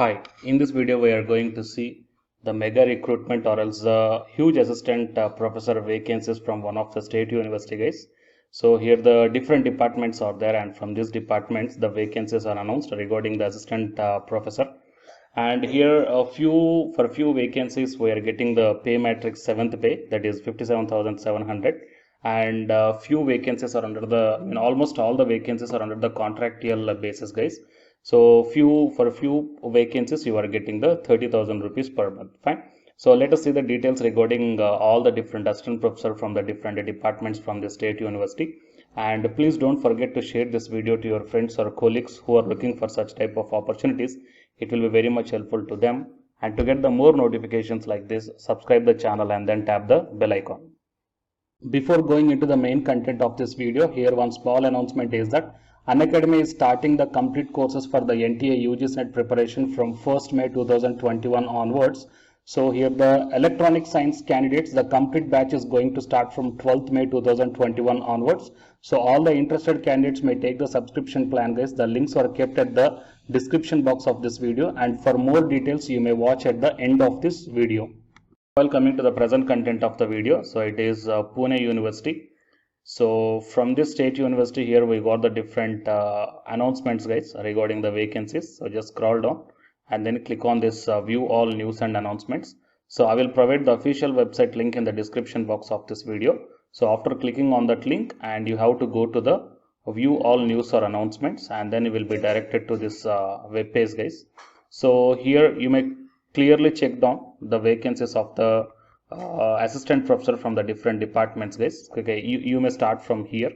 Hi, in this video we are going to see the mega recruitment or else the huge assistant professor vacancies from one of the state university guys. So here the different departments are there, and from these departments the vacancies are announced regarding the assistant professor. And here for a few vacancies we are getting the pay matrix 7th pay, that is 57,700, and few vacancies are under the almost all the vacancies are under the contractual basis guys. So for a few vacancies you are getting the 30,000 rupees per month. Fine. So let us see the details regarding all the different assistant professor from the different departments from the state university. And please don't forget to share this video to your friends or colleagues who are looking for such type of opportunities. It will be very much helpful to them. And to get the more notifications like this, subscribe the channel and then tap the bell icon. Before going into the main content of this video, here one small announcement is that Unacademy is starting the complete courses for the NTA UGC NET preparation from 1st May 2021 onwards. So here the electronic science candidates, the complete batch is going to start from 12th May 2021 onwards. So all the interested candidates may take the subscription plan guys. The links are kept at the description box of this video, and for more details you may watch at the end of this video. While coming to the present content of the video, so it is Pune University. So from this state university, here we got the different announcements guys regarding the vacancies. So just scroll down and then click on this view all news and announcements. So I will provide the official website link in the description box of this video. So after clicking on that link, and you have to go to the view all news or announcements, and then you will be directed to this web page guys. So here you may clearly check down the vacancies of the assistant professor from the different departments guys. Okay, you may start from here.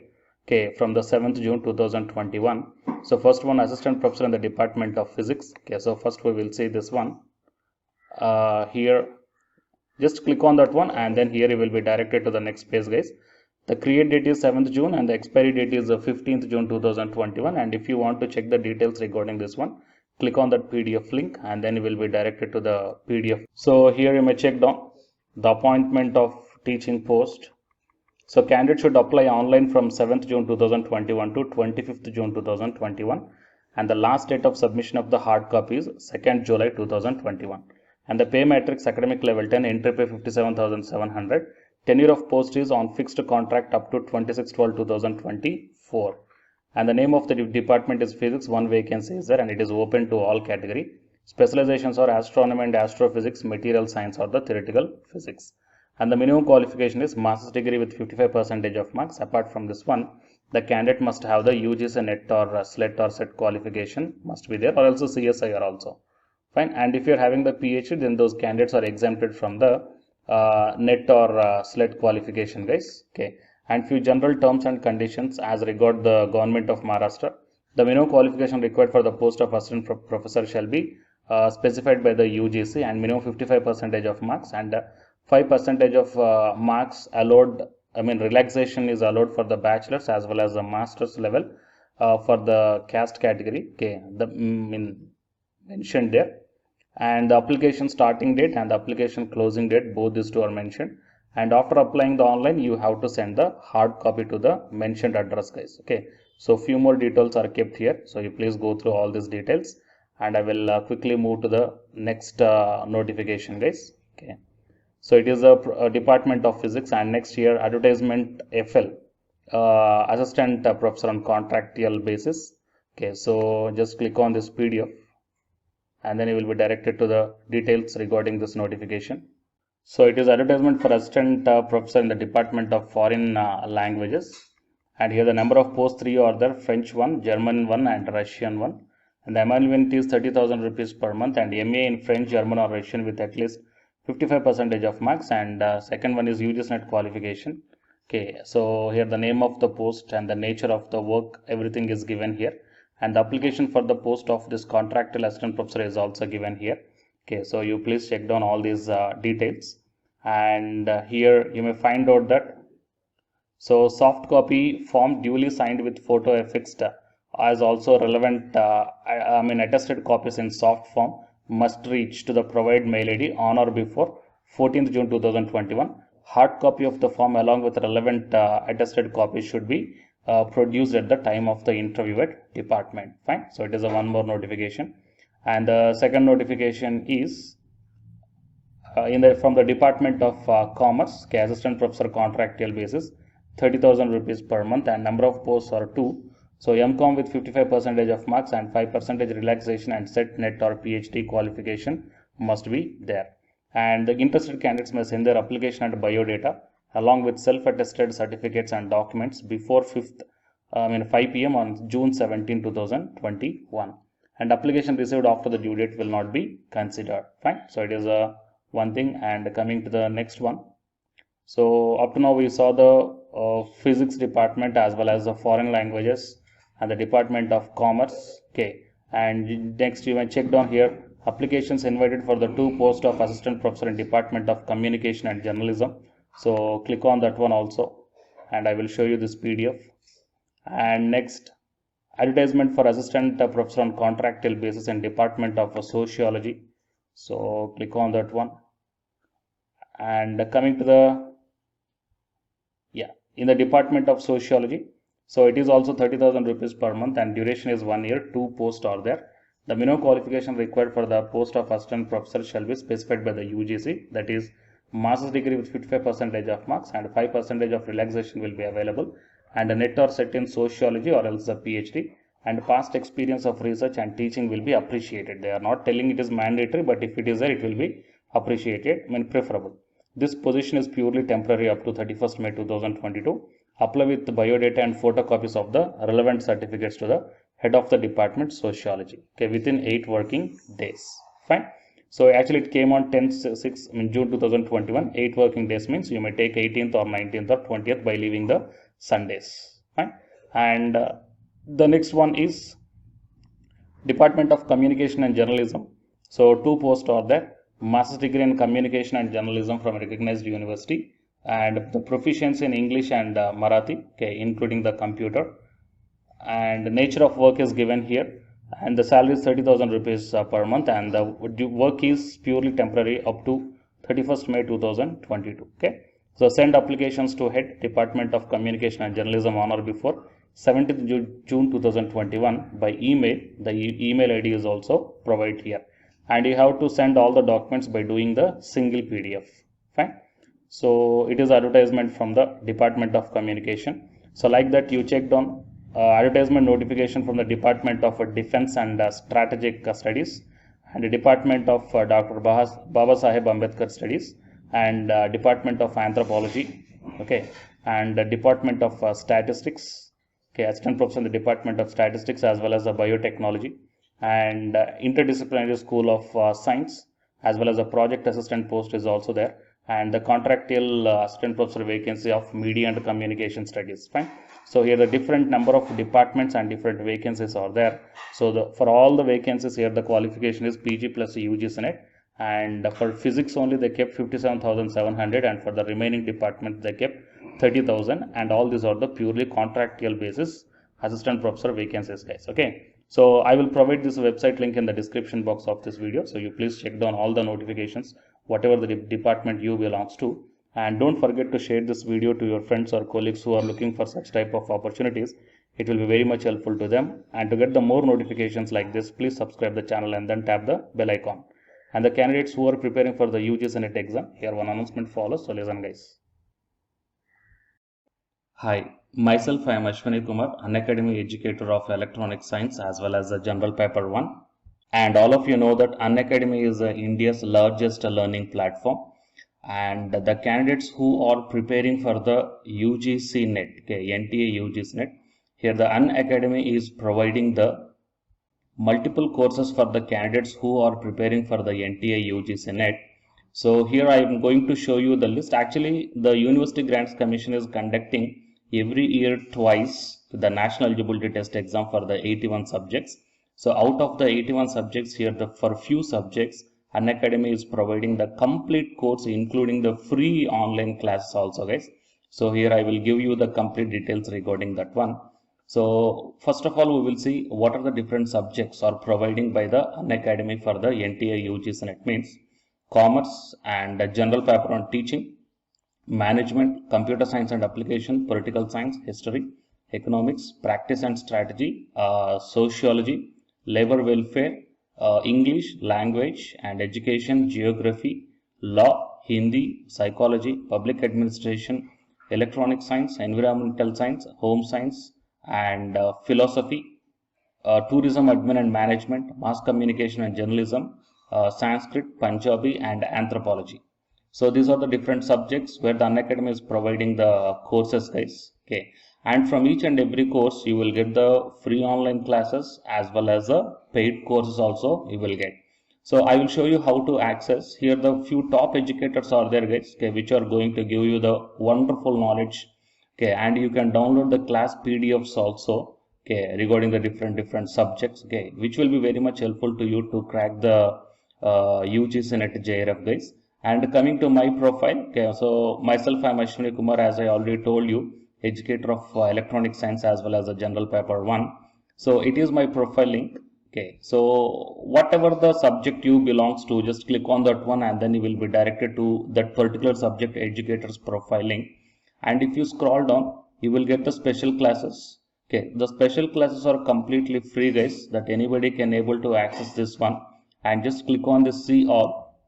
Okay, from the 7th June 2021. So first one, assistant professor in the department of physics. Okay, so first we will see this one. Here just click on that one, and then here you will be directed to the next page guys. The create date is 7th June and the expiry date is 15th June 2021. And if you want to check the details regarding this one, click on that PDF link and then you will be directed to the PDF. So here you may check down the appointment of teaching post. So candidate should apply online from 7th June 2021 to 25th June 2021, and the last date of submission of the hard copy is 2nd July 2021. And the pay matrix academic level 10, entry pay 57,700. Tenure of post is on fixed contract up to 26/12/2024. And the name of the department is physics. One vacancy is there, and it is open to all category. Specializations are astronomy and astrophysics, material science, or the theoretical physics. And the minimum qualification is master's degree with 55% of marks. Apart from this one, the candidate must have the UGC NET or SLET or SET qualification must be there, or also CSIR also. Fine. And if you are having the PhD, then those candidates are exempted from the NET or SLET qualification guys. Okay. And few general terms and conditions as regard the government of Maharashtra. The minimum qualification required for the post of assistant professor shall be specified by the UGC, and minimum 55% of marks, and 5% of marks allowed, relaxation is allowed for the bachelor's as well as the master's level for the caste category. Okay, mentioned there. And the application starting date and the application closing date, both these two are mentioned. And after applying the online, you have to send the hard copy to the mentioned address guys. Okay, so few more details are kept here, so you please go through all these details, and I will quickly move to the next notification guys. Okay, so it is a department of physics, and next year advertisement FL assistant professor on contractual basis. Okay, so just click on this PDF and then you will be directed to the details regarding this notification. So it is advertisement for assistant professor in the department of foreign languages, and here the number of posts 3 are there: French 1, German 1, and Russian 1. And the emolument is 30,000 rupees per month, and MA in French, German, or Russian with at least 55% of marks. And second one is UGC NET qualification. Okay, so here the name of the post and the nature of the work, everything is given here, and the application for the post of this contractual assistant professor is also given here. Okay, so you please check down all these details, and here you may find out that so soft copy form duly signed with photo affixed as also relevant attested copies in soft form must reach to the provided mail ID on or before 14th June 2021. Hard copy of the form along with relevant attested copies should be produced at the time of the interview at department. Fine. So it is a one more notification. And the second notification is from the Department of Commerce, Assistant Professor contractual basis, 30,000 rupees per month, and number of posts are 2. So MCOM with 55% of marks and 5% relaxation, and set NET or PhD qualification must be there. And the interested candidates may send their application and biodata along with self-attested certificates and documents before 5 p.m. on June 17, 2021. And application received after the due date will not be considered. Fine. So it is a one thing. And coming to the next one. So up to now we saw the physics department as well as the foreign languages and the Department of Commerce. Okay. And next you may check down here. Applications invited for the 2 posts of assistant professor in Department of Communication and Journalism. So click on that one also, and I will show you this PDF. And next, advertisement for assistant professor on contractual basis in Department of Sociology. So click on that one. And coming to the in the Department of Sociology, so it is also 30,000 rupees per month and duration is 1 year. 2 posts are there. The minimum qualification required for the post of assistant professor shall be specified by the UGC, that is master's degree with 55% of marks and 5% of relaxation will be available, and a NET or set in sociology or else a PhD, and past experience of research and teaching will be appreciated. They are not telling it is mandatory, but if it is there, it will be appreciated, preferable. This position is purely temporary up to 31st May 2022. Apply with the biodata and photocopies of the relevant certificates to the head of the department sociology, okay, within 8 working days. Fine. So actually it came on June 2021. 8 working days means you may take 18th or 19th or 20th by leaving the Sundays. Fine. And the next one is Department of Communication and Journalism. So 2 posts are there. Master's degree in Communication and Journalism from a recognized university, and the proficiency in English and Marathi, okay, including the computer. And the nature of work is given here, and the salary is 30,000 rupees per month, and the work is purely temporary up to 31st May 2022. Okay, so send applications to head Department of Communication and Journalism on or before 17th June 2021 by email. The email ID is also provided here, and you have to send all the documents by doing the single PDF. Fine. So it is advertisement from the Department of Communication. So like that, you checked on advertisement notification from the Department of Defense and Strategic Studies, and the Department of Dr. Baba Saheb Ambedkar Studies, and Department of Anthropology, okay, and the Department of Statistics, okay, assistant professor in the Department of Statistics as well as the Biotechnology, and Interdisciplinary School of Science, as well as a project assistant post is also there, and the contractual assistant professor vacancy of Media and Communication Studies. Fine. So here the different number of departments and different vacancies are there. So for all the vacancies here, the qualification is PG plus UGC NET, and for physics only they kept 57,700, and for the remaining department they kept 30,000, and all these are the purely contractual basis assistant professor vacancies, guys. Okay. So I will provide this website link in the description box of this video. So you please check down all the notifications, whatever the department you belongs to. And don't forget to share this video to your friends or colleagues who are looking for such type of opportunities. It will be very much helpful to them. And to get the more notifications like this, please subscribe the channel and then tap the bell icon. And the candidates who are preparing for the UGC NET exam, here one announcement follows. So listen, guys. Hi, myself I am Ashwani Kumar, Unacademy educator of Electronic Science as well as the General Paper 1. And all of you know that Unacademy is India's largest learning platform. And the candidates who are preparing for the UGC NET, okay, NTA UGC NET, here the Unacademy is providing the multiple courses for the candidates who are preparing for the NTA UGC NET. So here I am going to show you the list. Actually, the University Grants Commission is conducting every year twice the National Eligibility Test exam for the 81 subjects. So out of the 81 subjects here, for few subjects, Unacademy is providing the complete course, including the free online classes also, guys. So here I will give you the complete details regarding that one. So first of all, we will see what are the different subjects are providing by the Unacademy for the NTA UGC NET. Means commerce and general paper on teaching, management, computer science and application, political science, history, economics, practice and strategy, sociology, labor welfare, English, language and education, geography, law, Hindi, psychology, public administration, electronic science, environmental science, home science, and philosophy, tourism admin and management, mass communication and journalism, Sanskrit, Punjabi, and anthropology. So these are the different subjects where the Unacademy is providing the courses, guys. Okay, and from each and every course you will get the free online classes as well as the paid courses also you will get. So I will show you how to access. Here the few top educators are there, guys, okay, which are going to give you the wonderful knowledge. Okay, and you can download the class PDFs also, okay, regarding the different subjects, okay, which will be very much helpful to you to crack the UGC NET JRF, guys. And coming to my profile, okay, so myself, I'm Ashwini Kumar, as I already told you, educator of electronic science as well as a general paper 1. So it is my profile link. Okay, so whatever the subject you belongs to, just click on that one and then you will be directed to that particular subject educator's profile link. And if you scroll down, you will get the special classes. Okay, the special classes are completely free, guys, that anybody can able to access this one. And just click on this see all.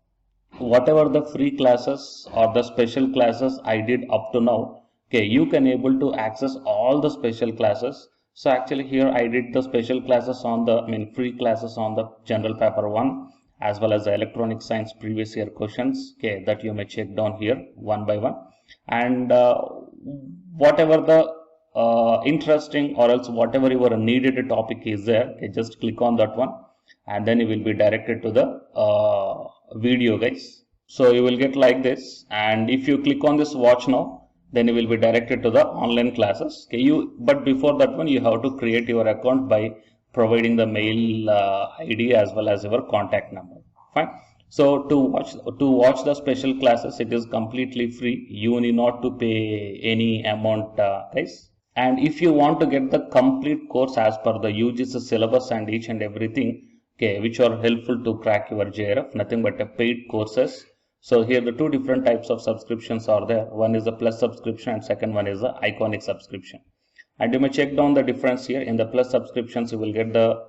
Whatever the free classes or the special classes I did up to now, okay, you can able to access all the special classes. So actually here I did the special classes on the free classes on the general paper 1 as well as the electronic science previous year questions, okay, that you may check down here one by one. And whatever the interesting or else whatever your needed topic is there, okay, just click on that one and then you will be directed to the video, guys. So you will get like this, and if you click on this watch now, then you will be directed to the online classes. Okay, but before that one you have to create your account by providing the mail ID as well as your contact number. Fine. So to watch the special classes, it is completely free. You need not to pay any amount, guys. And if you want to get the complete course as per the UGC syllabus and each and everything, okay, which are helpful to crack your JRF, nothing but a paid courses. So here the two different types of subscriptions are there. One is the plus subscription and second one is the iconic subscription. And you may check down the difference here. In the plus subscriptions, you will get the,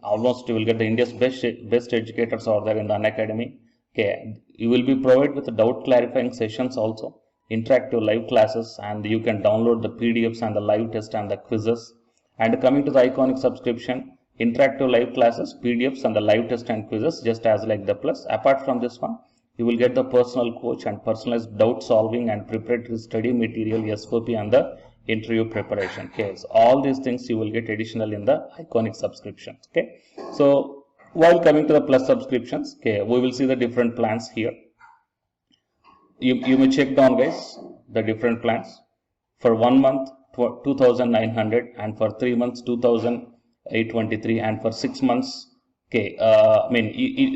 almost you will get the India's best educators are there in the Unacademy. Okay, you will be provided with the doubt clarifying sessions also, interactive live classes, and you can download the PDFs and the live test and the quizzes. And coming to the iconic subscription, interactive live classes, PDFs and the live test and quizzes, just as like the plus. Apart from this one, you will get the personal coach and personalized doubt solving and preparatory study material, SOP, and the interview preparation. Okay, so all these things you will get additional in the iconic subscriptions. Okay, so while coming to the plus subscriptions, okay, we will see the different plans here. You may check down, guys, the different plans. For 1 month 2,900, and for 3 months 2,823, and for 6 months, okay,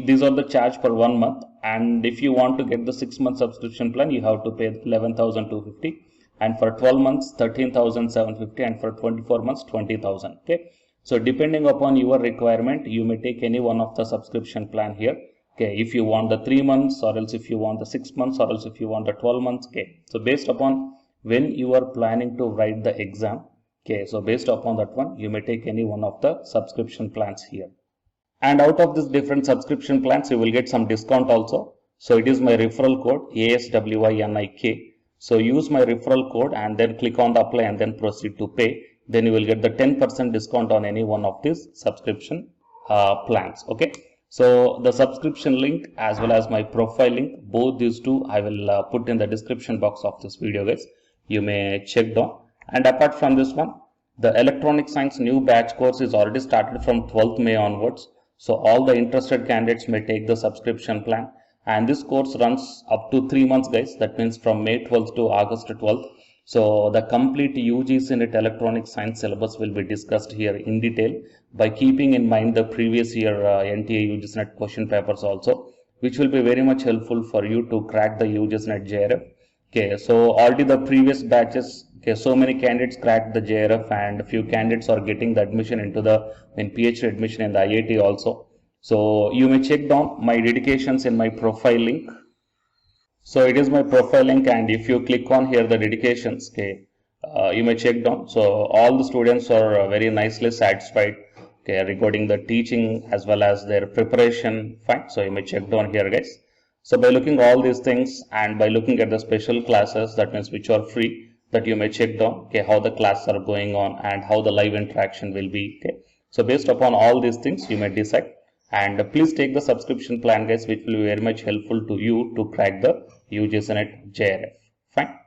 these are the charge for 1 month. And if you want to get the 6-month subscription plan, you have to pay 11,250, and for 12 months 13,750, and for 24 months 20,000. Okay, so depending upon your requirement, you may take any one of the subscription plan here. Okay, if you want the 3 months, or else if you want the 6 months, or else if you want the 12 months. Okay, so based upon when you are planning to write the exam, okay, so based upon that one, you may take any one of the subscription plans here. And out of this different subscription plans, you will get some discount also. So it is my referral code ASWINIK. So use my referral code and then click on the apply and then proceed to pay. Then you will get the 10% discount on any one of these subscription plans. Okay. So the subscription link as well as my profile link, both these two I will put in the description box of this video, guys. You may check down. And apart from this one, the electronic science new batch course is already started from 12th May onwards. So all the interested candidates may take the subscription plan, and this course runs up to 3 months, guys. That means from May 12th to August 12th. So the complete UGC NET electronic science syllabus will be discussed here in detail by keeping in mind the previous year NTA UGC NET question papers also, which will be very much helpful for you to crack the UGC NET JRF. Okay, so already the previous batches, okay, so many candidates cracked the JRF, and a few candidates are getting the admission into the PhD admission in the IIT also. So you may check down my dedications in my profile link. So it is my profile link, and if you click on here the dedications, okay, you may check down. So all the students are very nicely satisfied. okay, regarding the teaching as well as their preparation. Fine. So you may check down here, guys. So by looking all these things and by looking at the special classes, that means which are free, that you may check down, okay, how the classes are going on and how the live interaction will be. Okay. So based upon all these things, you may decide. And please take the subscription plan, guys, which will be very much helpful to you to crack the UGC NET JRF. Fine.